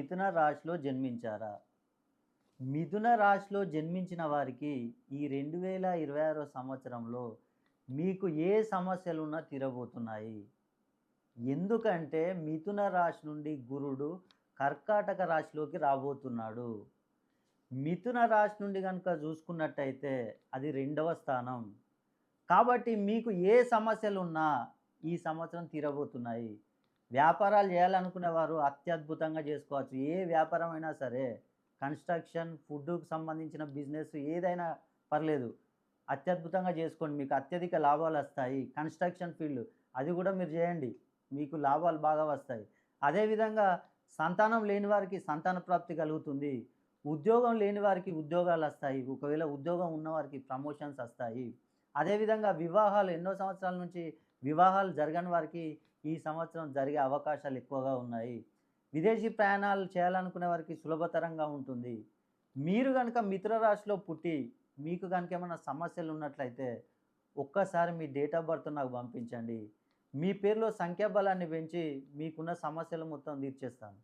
మిథున రాశిలో జన్మించారా? మిథున రాశిలో జన్మించిన వారికి ఈ 2026 సంవత్సరంలో మీకు ఏ సమస్యలున్నా తీరబోతున్నాయి. ఎందుకంటే మిథున రాశి నుండి గురుడు కర్కాటక రాశిలోకి రాబోతున్నాడు. మిథున రాశి నుండి గనుక చూసుకున్నట్టయితే అది 2వ స్థానం. కాబట్టి మీకు ఏ సమస్యలున్నా ఈ సంవత్సరం తీరబోతున్నాయి. వ్యాపారాలు చేయాలనుకునేవారు అత్యద్భుతంగా చేసుకోవచ్చు. ఏ వ్యాపారమైనా సరే కన్‌స్ట్రక్షన్, ఫుడ్‌కు సంబంధించిన బిజినెస్ ఏదైనా పర్లేదు. అత్యద్భుతంగా చేసుకోండి. మీకు అత్యధిక లాభాలొస్తాయి. కన్‌స్ట్రక్షన్ ఫీల్డ్ అది కూడా మీరు చేయండి. మీకు లాభాలు బాగా వస్తాయి. అదేవిధంగా సంతానం లేని వారికి సంతాన ప్రాప్తి కలుగుతుంది. ఉద్యోగం లేని వారికి ఉద్యోగాలొస్తాయి. ఒకవేళ ఉద్యోగం ఉన్నవారికి ప్రమోషన్స్ వస్తాయి. అదేవిధంగా వివాహాలు ఎన్నో సంవత్సరాల నుంచి వివాహాలు జరగని వారికి ఈ సంవత్సరం జరిగే అవకాశాలు ఎక్కువగా ఉన్నాయి. విదేశీ ప్రయాణాలు చేయాలనుకునే వారికి సులభతరంగా ఉంటుంది. మీరు గనుక మిథున రాశిలో పుట్టి మీకు గనుక ఏమైనా సమస్యలు ఉన్నట్లయితే ఒక్కసారి మీ డేట్ ఆఫ్ బర్త్ నాకు పంపించండి. మీ పేరులో సంఖ్యాబలాన్ని పెంచి మీకున్న సమస్యలు మొత్తం తీర్చేస్తాను.